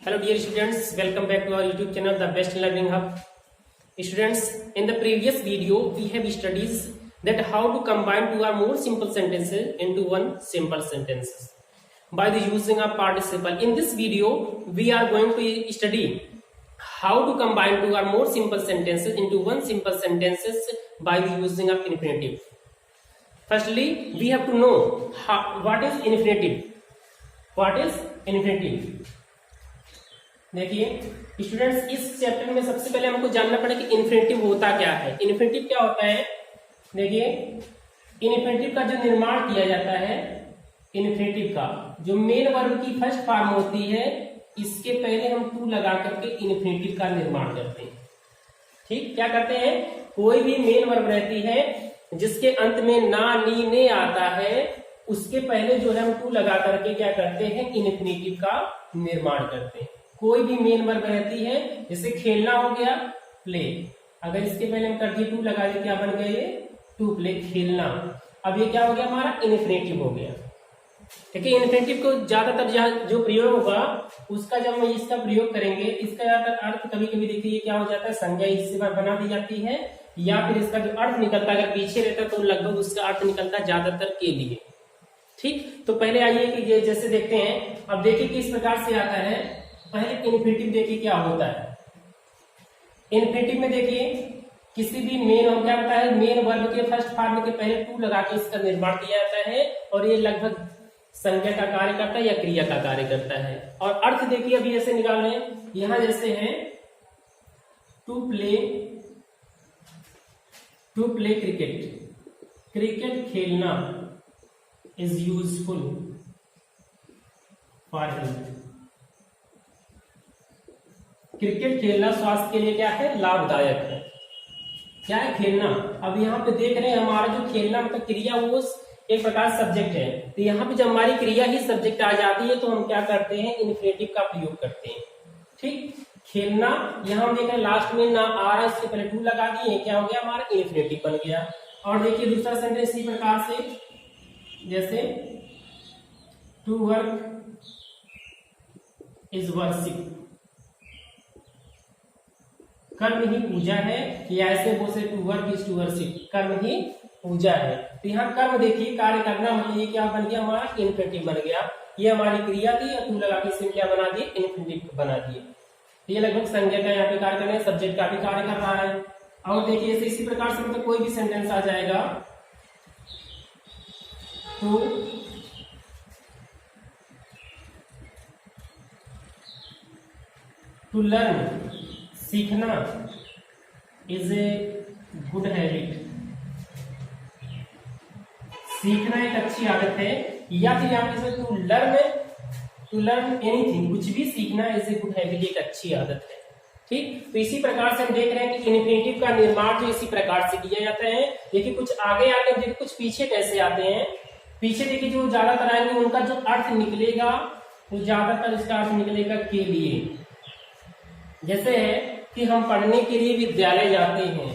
Hello dear students, welcome back to our YouTube channel The Best Learning Hub. Students, in the previous video we have studied that how to combine two or more simple sentences into one simple sentence by the using of participle. In this video we are going to study how to combine two or more simple sentences into one simple sentences by the using of infinitive. Firstly, we have to know what is infinitive. What is infinitive? देखिए students, इस chapter में सबसे पहले हमको जानना पड़ेगा कि infinitive होता क्या है। इन्फिनेटिव क्या होता है? देखिए, इन्फिनेटिव का जो निर्माण किया जाता है, इन्फिनेटिव का जो मेन वर्ब की फर्स्ट फॉर्म होती है, इसके पहले हम टू लगा करके इन्फिनेटिव का निर्माण करते हैं। ठीक, क्या करते हैं? कोई भी मेन वर्ब रहती है जिसके अंत में ना, नी, ने आता है, उसके पहले जो है हम टू लगा करके क्या करते हैं? इन्फिनेटिव का निर्माण करते हैं। कोई भी मेन वर्ब रहती है, जैसे खेलना हो गया, प्ले, अगर इसके पहले हम कर दिए टू लगा दिए, क्या बन गया? ये टू प्ले, खेलना। अब ये क्या हो गया? हमारा इन्फिनेटिव हो गया। ठीक है, इन्फिनेटिव को ज्यादातर जो प्रयोग होगा उसका जब हम इसका प्रयोग करेंगे, इसका ज्यादातर अर्थ कभी कभी देखिए क्या हो जाता है, संज्ञा इससे बना दी जाती है, या फिर इसका जो अर्थ निकलता है अगर पीछे रहता तो लगभग उसका अर्थ निकलता है ज्यादातर के लिए। ठीक, तो पहले आइए कि ये जैसे देखते हैं। अब देखिए किस प्रकार से आता है। पहले इन्फिनेटिव देखिए क्या होता है। इन्फिनेटिव में देखिए किसी भी मेन क्या होता है, मेन वर्ब के फर्स्ट फॉर्म के पहले टू लगा के इसका निर्माण किया जाता है, और ये लगभग संज्ञा का कार्य करता है या क्रिया का कार्य करता है। और अर्थ देखिए अभी ऐसे निकाल रहे हैं, यहां जैसे है टू प्ले क्रिकेट, क्रिकेट खेलना is useful for health. Cricket खेलना स्वास्थ्य के लिए क्या है? लाभदायक है। क्या है? खेलना। अब यहाँ पे देख रहे हैं हमारा जो खेलना मतलब क्रिया वो एक प्रकार सब्जेक्ट है, तो यहाँ पे जब हमारी क्रिया ही सब्जेक्ट आ जाती है तो हम क्या करते हैं? इन्फिनेटिव का प्रयोग करते हैं। ठीक, खेलना, यहाँ हम देख रहे हैं लास्ट में ना आ रहा, इसके पहले टू लगा दिए, क्या हो गया? हमारा इन्फिनेटिव बन गया। और देखिए दूसरा सेंटेंस इसी प्रकार से, जैसे टू वर्क इज वर्शिप, कर्म ही पूजा है, या ऐसे बोल से to work is to worship, कर्म ही पूजा है। तो यहाँ कर्म देखिए कार्य करना, मतलब ये क्या बन गया? हमारा इन्फिनेटिव बन गया। ये हमारी क्रिया थी, टू लगा के इसमें क्या बना दिए? इन्फिनेटिव बना दिए। ये लगभग संज्ञा का यहाँ पे कार्य कर रहे हैं, सब्जेक्ट का भी कार्य कर रहा है। और देखिए इसी प्रकार से मतलब कोई भी सेंटेंस आ जाएगा, टू लर्न, सीखना इज ए गुड हैबिट, सीखना एक अच्छी आदत है। या फिर यहाँ पे टू लर्न एनीथिंग, कुछ भी सीखना इज ए गुड हैबिट, एक अच्छी आदत है। ठीक, तो इसी प्रकार से हम देख रहे हैं कि इन्फिनेटिव का निर्माण जो इसी प्रकार से किया जाता है। देखिए कुछ आगे आते हैं, देखिए कुछ पीछे कैसे आते हैं। पीछे देखिए जो ज्यादातर आएंगे उनका जो अर्थ निकलेगा वो ज्यादातर इसका अर्थ निकलेगा के लिए। जैसे है कि हम पढ़ने के लिए विद्यालय जाते हैं।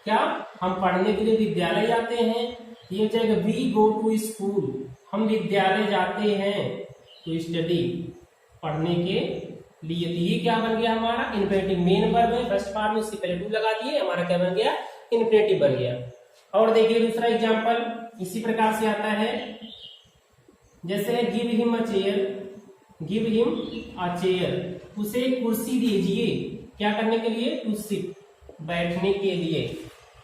क्या? हम पढ़ने के लिए विद्यालय जाते हैं। ये हो जाएगा वी गो टू स्कूल, हम विद्यालय जाते हैं टू स्टडी, पढ़ने के लिए। तो ये क्या बन गया? हमारा इन्फिनेटिव, मेन वर्ब है फर्स्ट फॉर्म में, उससे पहले टू लगा दिए, हमारा क्या बन गया? इन्फिनेटिव बन गया। और देखिए दूसरा एग्जाम्पल इसी प्रकार से आता है, जैसे है गिव हिम अ चेयर, उसे कुर्सी दीजिए, क्या करने के लिए? टू सिट, बैठने के लिए।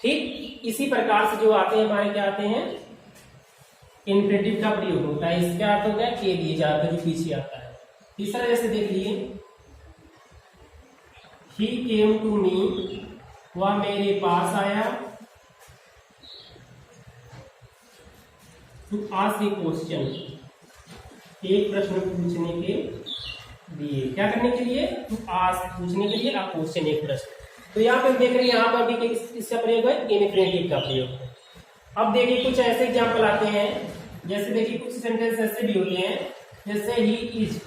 ठीक, इसी प्रकार से जो आते हैं हमारे क्या आते हैं? इन्फिनेटिव का प्रयोग होता है। इसका अर्थ हो गया के लिए, ज्यादा जो पीछे आता है। तीसरा जैसे देख लिए, ही केम टू मी, वह मेरे पास आया, टू आस्क ए क्वेश्चन, एक प्रश्न पूछने के लिए, क्या करने के लिए? टू आस्क, पूछने के लिए, आ क्वेश्चन, एक प्रश्न। तो यहाँ पे देख रहे हैं यहाँ पर भी इसका प्रयोग है, इन्फिनेटिव का प्रयोग है। अब देखिए कुछ ऐसे एग्जाम्पल आते हैं, जैसे देखिए कुछ सेंटेंस ऐसे भी होते हैं, जैसे he is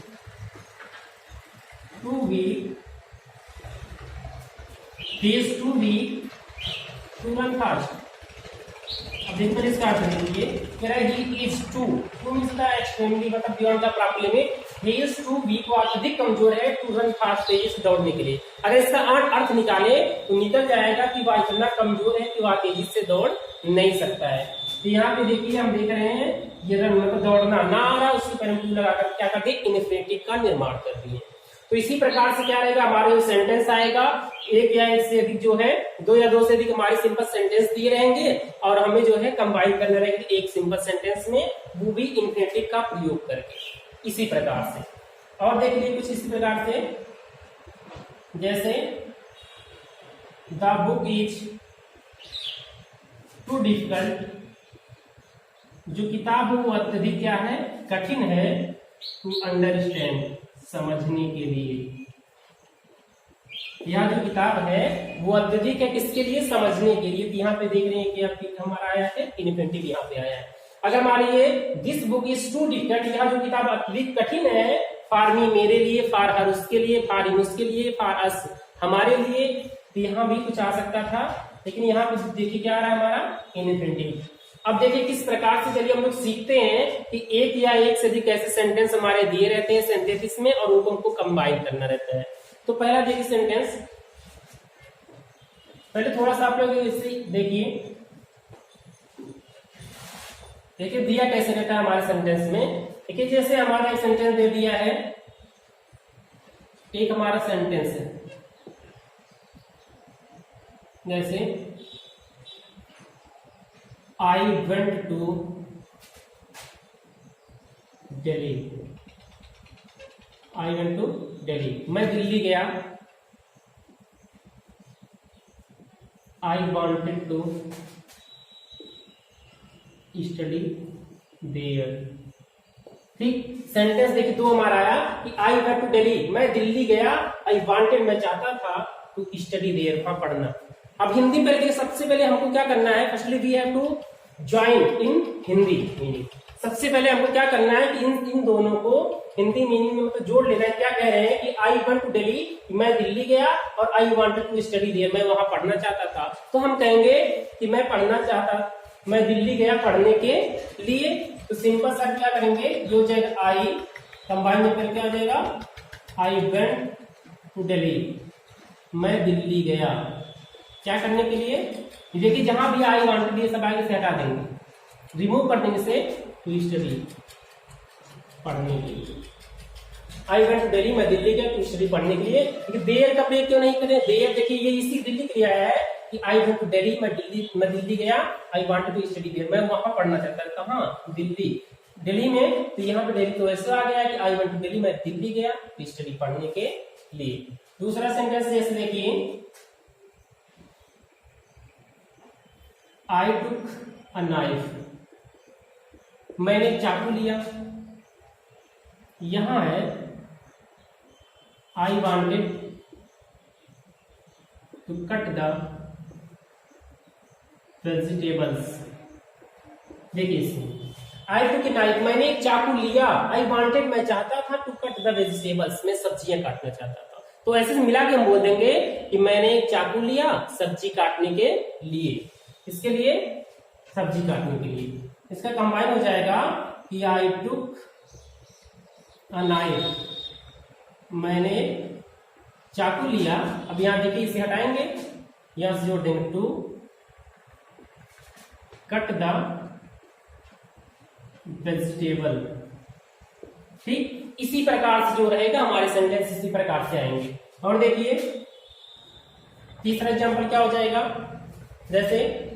too weak, he is too weak to run fast. अब देखिए इसका अर्थ देखिए, कह रहा है he is too means the extremely, मतलब beyond the proper limit, he is too weak, वो अत्यधिक कमजोर है टू रन फास्ट, तेजी से दौड़ने के लिए। अगर इसका अर्थ निकाले तो निकल जाएगा कि वह इतना कमजोर है कि वह तेजी से दौड़ नहीं सकता है। तो यहाँ पे देखिए हम देख रहे हैं ये रन मतलब दौड़ना ना आ रहा, उसके पर हम टू लगाकर क्या कर दिए, इनफिनिटिव का निर्माण कर दिए। तो इसी प्रकार से क्या रहेगा हमारे जो सेंटेंस आएगा, एक या एक से अधिक जो है, दो या दो से अधिक हमारे सिंपल सेंटेंस दिए रहेंगे और हमें जो है कंबाइन करना रहेगा एक सिंपल सेंटेंस में, वो भी इन्फिनिटिव का प्रयोग करके इसी प्रकार से। और देख लीजिए कुछ इसी प्रकार से, जैसे the book is too difficult, जो किताब है वो अत्यधिक क्या है, कठिन है, टू अंडरस्टैंड, समझने के लिए। यह जो किताब है वो अत्यधिक है किसके लिए, समझने के लिए। यहाँ पे देख रहे हैं कि अब हमारा आया है इन्फिनिटिव, यहाँ पे आया है। अगर मान लीजिए this book is too difficult, यह जो किताब अत्यधिक कठिन है, फॉर मी मेरे लिए, फॉर हर उसके लिए, फॉर हिम उसके लिए, फॉर अस हमारे लिए, तो यहाँ भी कुछ आ सकता था, लेकिन यहाँ पे देखिए क्या आ रहा है हमारा इन्फिनिटिव। अब देखिए किस प्रकार से, चलिए हम लोग सीखते हैं कि एक या एक से अधिक ऐसे सेंटेंस हमारे दिए रहते हैं सिंथेसिस में और उनको हमको कंबाइन करना रहता है। तो पहला देखिए सेंटेंस, पहले थोड़ा सा आप लोग इसे देखिए, देखिए दिया कैसे रहता है हमारे सेंटेंस में। देखिए जैसे हमारा एक सेंटेंस दे दिया है, एक हमारा सेंटेंस है, जैसे I went to Delhi, I went to Delhi, मैं दिल्ली गया। I wanted to study there. ठीक, सेंटेंस देखिए दो हमारा आया कि आई वेंट टू दिल्ली, मैं दिल्ली गया, आई वांटेड मैं चाहता था, टू स्टडी देयर वहां पढ़ना। अब हिंदी में देखिए सबसे पहले हमको क्या करना है, firstly we have to join in Hindi meaning. सबसे पहले हमको क्या करना है कि इन दोनों को हिंदी मीनिंग में मतलब जोड़ लेना है। क्या कह रहे हैं कि आई वेंट टू दिल्ली, मैं दिल्ली गया, और I wanted to study there, मैं वहां पढ़ना चाहता था। तो हम कहेंगे कि मैं पढ़ना चाहता, मैं दिल्ली गया पढ़ने के लिए। तो सिंपल सा क्या करेंगे, जो जाएगा आई कंबाइन में करके आ जाएगा, आई वेंट टू दिल्ली, मैं दिल्ली गया क्या करने के लिए। देखिए जहां भी आई वांटेड ये सब आगे से हटा देंगे, रिमूव कर देंगे से, टू स्टडी पढ़ने के लिए। आई वेंट टू दिल्ली, मैं दिल्ली गया टू स्टडी पढ़ने के लिए। लेकिन देर का प्रयोग क्यों नहीं करें, देर देखिए ये इसी दिल्ली के लिए आया है कि आई वेंट टू दिल्ली, मैं दिल्ली गया, I wanted to study there, मैं वहां पढ़ना चाहता था। कहाँ, दिल्ली में। तो यहाँ पे दिल्ली तो ऐसा आ गया कि आई वेंट टू दिल्ली, मैं दिल्ली गया टू स्टडी पढ़ने के लिए। दूसरा सेंटेंस जैसे देखिए, आई टुक अ नाइफ, मैंने चाकू लिया। यहां है I wanted to cut the vegetables. देखिए इसमें आई टुक अ नाइफ, मैंने एक चाकू लिया, आई वांटेड मैं चाहता था, टू कट द वेजिटेबल्स, मैं सब्जियां काटना चाहता था। तो ऐसे मिला के हम बोल देंगे कि मैंने एक चाकू लिया सब्जी काटने के लिए, इसके लिए सब्जी काटने के लिए। इसका कंबाइन हो जाएगा कि आई टुक अ नाइफ, मैंने चाकू लिया। अब यहां देखिए इसे हटाएंगे, यहां से जोड़ देंगे टू कट द वेजिटेबल। ठीक, इसी प्रकार से जो रहेगा हमारे सेंटेंस इसी प्रकार से आएंगे। और देखिए तीसरा एग्जांपल क्या हो जाएगा, जैसे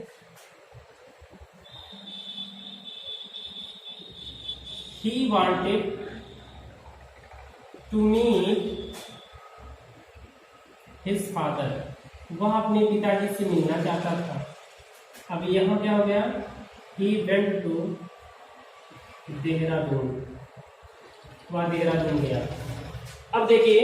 he wanted to meet his father, वह अपने पिताजी से मिलना चाहता था। अब यहाँ क्या हो गया, he went to देहरादून, वह देहरादून गया। अब देखिए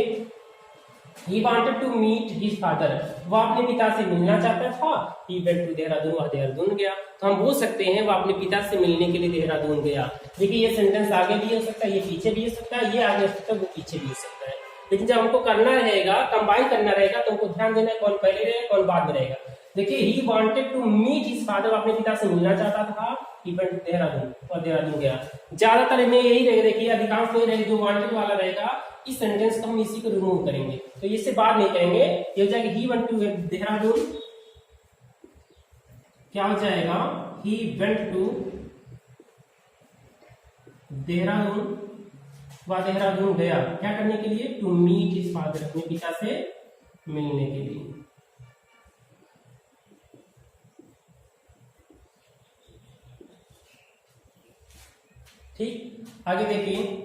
he wanted to meet his father, वह अपने पिता से मिलना चाहता था, he went to देहरादून, वह देहरादून गया। तो हम बोल सकते हैं वह अपने पिता से मिलने के लिए देहरादून गया। देखिए ये सेंटेंस आगे भी हो सकता है, ये पीछे भी हो सकता है, ये आगे हो सकता है, वो पीछे भी हो सकता है। लेकिन जब हमको करना रहेगा, कंबाइन करना रहेगा, तो हमको ध्यान देना है कौन पहले रहेगा कौन बाद में रहेगा। देखिए he wanted to meet his father, अपने पिता से मिलना चाहता था, ही वेंट देहरादून और देहरादून गया। ज्यादातर में यही रहेगा, देखिए अधिकांश में रहेगा जो वांटेड वाला रहेगा, इस सेंटेंस को हम इसी को रिमूव करेंगे, तो इससे बात नहीं करेंगे। ये हो जाएगा ही वेंट टू देहरादून, क्या हो जाएगा, ही वेंट टू देहरादून, वह देहरादून गया क्या करने के लिए, टू मीट हिज फादर, अपने पिता से मिलने के लिए। ठीक, आगे देखिए,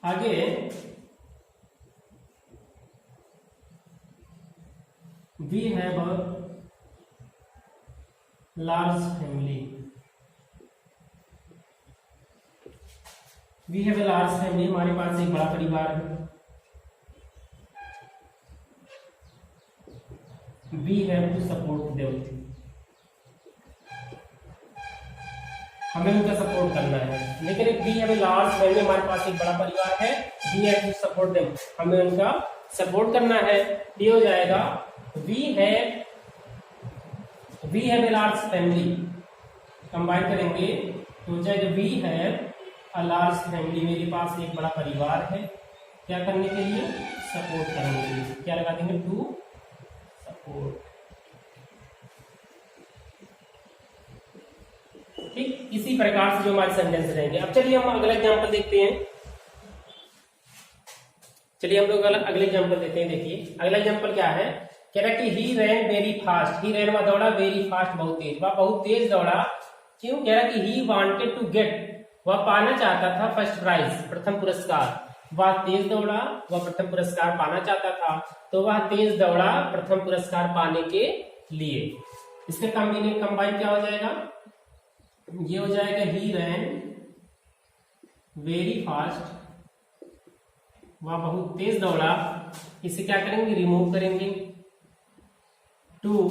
आगे we have a large family, we have a large family, हमारे पास एक बड़ा परिवार है। We have to support them, हमें उनका सपोर्ट करना है। लेकिन we have a large family, हमारे पास एक बड़ा परिवार है, we have to support them, हमें उनका सपोर्ट करना है। ये हो जाएगा we have a large family, combine करेंगे तो हो जाएगा we have a large family, मेरे पास एक बड़ा परिवार है, क्या करने के लिए, सपोर्ट करने के लिए। क्या लगा देंगे, टू सपोर्ट। ठीक, इसी प्रकार से जो हमारे सेंटेंस रहेंगे। अब चलिए हम अगला एग्जांपल देखते हैं। चलिए हम लोग अगले एग्जांपल देखते हैं। देखिए अगला एग्जांपल क्या है, कह रहा है कि ही रैन वेरी फास्ट, ही रैन वह दौड़ा, वेरी फास्ट बहुत तेज, वह बहुत तेज दौड़ा। क्यों, कह रहा है कि ही वांटेड टू गेट, वह पाना चाहता था फर्स्ट प्राइज, प्रथम पुरस्कार। वह तेज दौड़ा, वह प्रथम पुरस्कार पाना चाहता था, तो वह तेज दौड़ा प्रथम पुरस्कार पाने के लिए। इसका कंबाइन क्या हो जाएगा, ये हो जाएगा ही रैन वेरी फास्ट, वह बहुत तेज दौड़ा। इसे क्या करेंगे, रिमूव करेंगे, to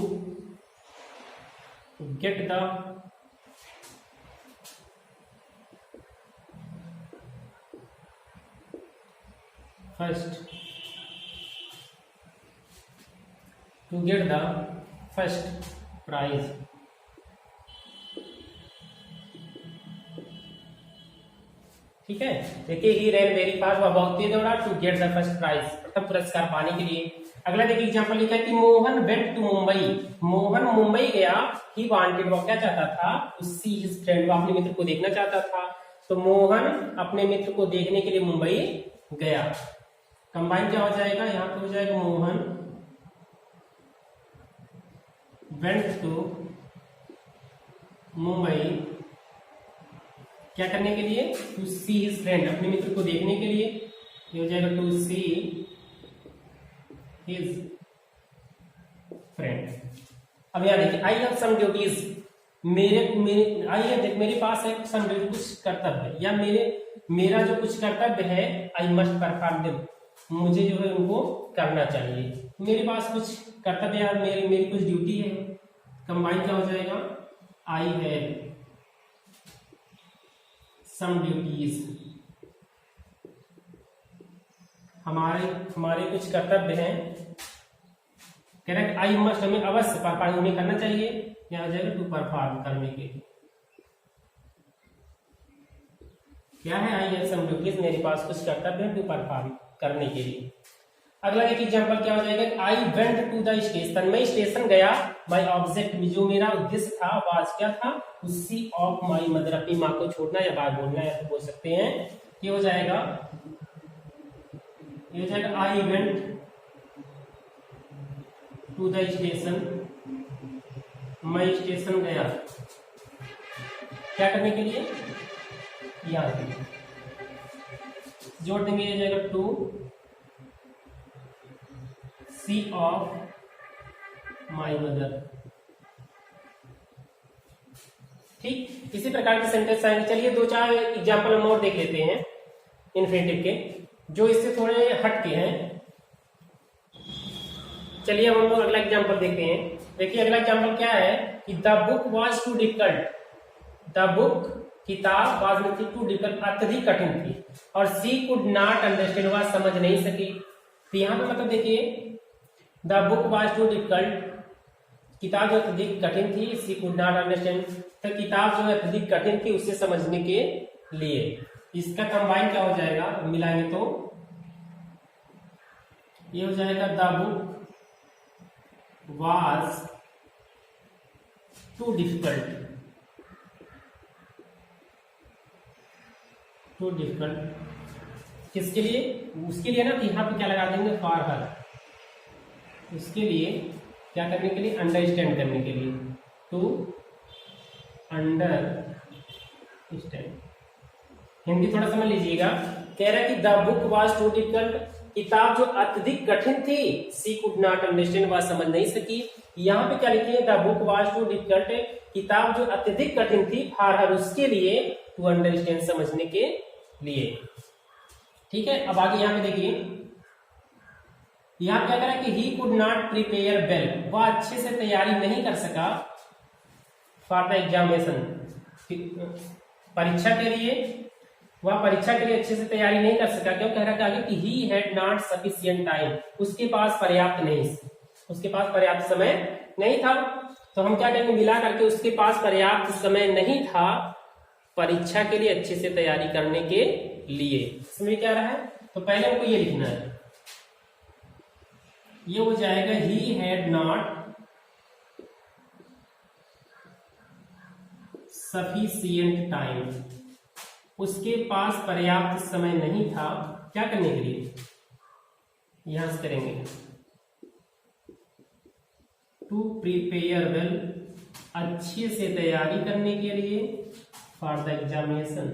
get the first, to get the first prize. ठीक है, देखिए ही रैन वेरी फास्ट, वह बहुत तेज दौड़ा, to get the first prize, प्रथम पुरस्कार पाने के लिए। अगला देखिए एग्जांपल लिखा है कि मोहन वेंट टू मुंबई, मोहन मुंबई गया, ही वांटेड, वह क्या चाहता था, टू सी हिज फ्रेंड, वह अपने मित्र को देखना चाहता था, तो मोहन अपने मित्र को देखने के लिए मुंबई गया। कंबाइन क्या हो जाएगा, यहाँ पे हो जाएगा मोहन वेंट टू मुंबई, क्या करने के लिए, टू सी हिज फ्रेंड, अपने मित्र को देखने के लिए। ये हो जाएगा टू सी हिज फ्रेंड। अब यहाँ देखिए, आई हैव सम ड्यूटीज, मेरे पास है सम ड्यूटी, कुछ कर्तव्य, या मेरा जो कुछ कर्तव्य है, आई मस्ट परफॉर्म देम, मुझे जो है उनको करना चाहिए। मेरे पास कुछ कर्तव्य या मेरी कुछ ड्यूटी है। कंबाइन क्या हो जाएगा, आई हैव सम ड्यूटीज, हमारे कुछ कर्तव्य हैं। कह रहा है आई मस्ट, हमें अवश्य परफॉर्म, उन्हें करना चाहिए। यहाँ जाएगा टू परफॉर्म, करने के लिए। क्या है, आई हैव सम ड्यूटीज, मेरे पास कुछ कर्तव्य है, टू परफॉर्म, करने के लिए। अगला एक एग्जांपल क्या हो जाएगा, I went to the station, मैं स्टेशन गया, माई ऑब्जेक्ट, जो मेरा उद्देश्य था, वाज क्या था, to see off my mother, अपनी माँ को छोड़ना या बात बोलना, या तो बोल सकते हैं। ये हो जाएगा I went to the station, मैं स्टेशन गया, क्या करने के लिए, यहाँ जोड़ देंगे, ये जाएगा to see off my mother. ठीक, इसी प्रकार के सेंटेंस आएंगे। चलिए दो चार एग्जाम्पल हम और देख लेते हैं इन्फिनेटिव के, जो इससे थोड़े हट के हैं। चलिए हम लोग अगला एग्जाम्पल देखते हैं। देखिए अगला एग्जाम्पल क्या है कि the book was too difficult, the book किताब वाज टू डिफिकल्ट, अत्यधिक कठिन थी, और सी कुड नॉट अंडरस्टैंड, वह समझ नहीं सकी। तो यहाँ पे मतलब देखिए the book was too difficult, किताब जो अत्यधिक कठिन थी, शी कुड नॉट अंडरस्टैंड, तो किताब जो अत्यधिक कठिन थी उसे समझने के लिए। इसका कंबाइन क्या हो जाएगा, मिलाएंगे तो ये हो जाएगा the book was too difficult, too difficult किसके लिए, उसके लिए ना, तो यहाँ पे क्या लगा देंगे, फॉर हर, उसके लिए क्या करने के लिए, अंडरस्टैंड करने के लिए, टू अंडरस्टैंड। हिंदी थोड़ा समझ लीजिएगा, कह रहा है कि the book was too difficult, किताब जो अत्यधिक कठिन थी, सी कुड नॉट अंडरस्टैंड, वह समझ नहीं सकी। यहाँ पे क्या लिखिए, the book was too difficult, किताब जो अत्यधिक कठिन थी, फॉर हर, उसके लिए, टू अंडरस्टैंड, समझने के लिए। ठीक है, अब आगे यहाँ पे देखिए, यहाँ क्या करा कि he could not prepare well, वह अच्छे से तैयारी नहीं कर सका, फॉर द एग्जामिनेशन, परीक्षा के लिए, वह परीक्षा के लिए अच्छे से तैयारी नहीं कर सका। क्यों, कह रहा था कि he had not sufficient time, उसके पास पर्याप्त नहीं, उसके पास पर्याप्त समय नहीं था। तो हम क्या करेंगे, मिला करके, उसके पास पर्याप्त समय नहीं था परीक्षा के लिए अच्छे से तैयारी करने के लिए। इसमें क्या रहा है, तो पहले हमको ये लिखना है, ये हो जाएगा he had not sufficient time, उसके पास पर्याप्त समय नहीं था क्या करने के लिए, यहां से करेंगे, टू प्रिपेयर वेल, अच्छे से तैयारी करने के लिए, फॉर द एग्जामिनेशन,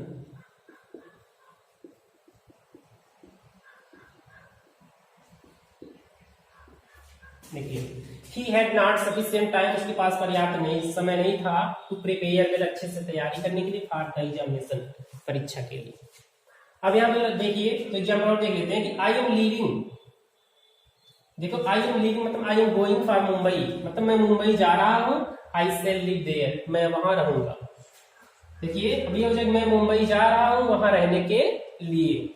देखिए, he had not sufficient time, उसके पास पर्याप्त नहीं समय नहीं था, टू प्रिपेयर वेल, अच्छे से तैयारी करने के लिए, फॉर द एग्जामिनेशन, परीक्षा के लिए। अब यहाँ पे देखिए, तो एग्जाम्पल देख लेते हैं कि आई एम लीविंग, देखो आई एम लीविंग मतलब I am going for Mumbai, मतलब मैं मुंबई जा रहा हूं, आई शैल लिव देयर, मैं वहां रहूंगा। देखिए अभी हो जाएगा, मैं मुंबई जा रहा हूं वहां रहने के लिए,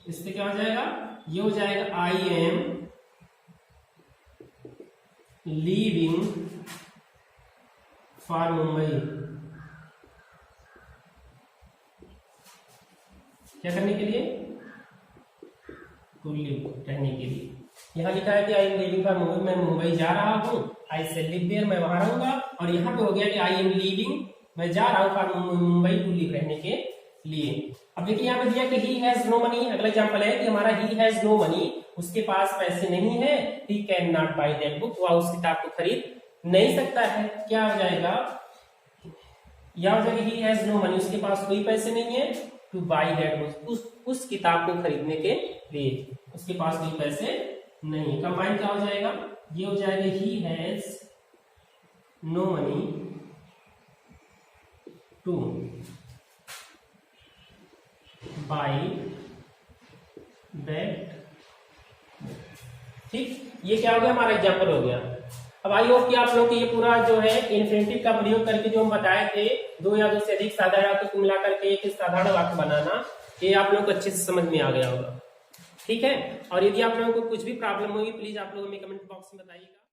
इससे क्या हो जाएगा, ये हो जाएगा I am leaving for Mumbai, क्या करने के लिए, टू लिव, रहने के लिए। यहाँ लिखा है कि I am leaving for Mumbai, मैं मुंबई जा रहा हूँ, आई शैल लिव देयर, मैं वहां रहूंगा, और यहाँ पे हो गया कि आई एम लीविंग, मैं जा रहा हूँ फॉर मुंबई, टू लिव, रहने के लिए। अब देखिए यहाँ पे दिया कि ही हैज नो मनी, अगला एग्जांपल है कि हमारा ही हैज नो मनी, उसके पास पैसे नहीं है, he can not by that book, वह उस किताब को खरीद नहीं सकता है। क्या हो जाएगा, यह हो जाएगा ही हैज नो मनी, उसके पास कोई पैसे नहीं है, टू बाय दैट बुक, उस किताब को खरीदने के लिए, उसके पास कोई पैसे नहीं। कंबाइन क्या हो जाएगा, ये हो जाएगा he has no money to buy that, ठीक, ये क्या हो गया, हमारा एग्जाम्पल हो गया। अब आई होप कि आप लोग ये पूरा जो है इन्फिनिटिव का प्रयोग करके जो हम बताए थे, दो या दो से अधिक साधारण वाक्य को मिला करके एक साधारण वाक्य बनाना, ये आप लोग को अच्छे से समझ में आ गया होगा। ठीक है, और यदि आप लोगों को कुछ भी प्रॉब्लम होगी, प्लीज आप लोग हमें कमेंट बॉक्स में बताइएगा।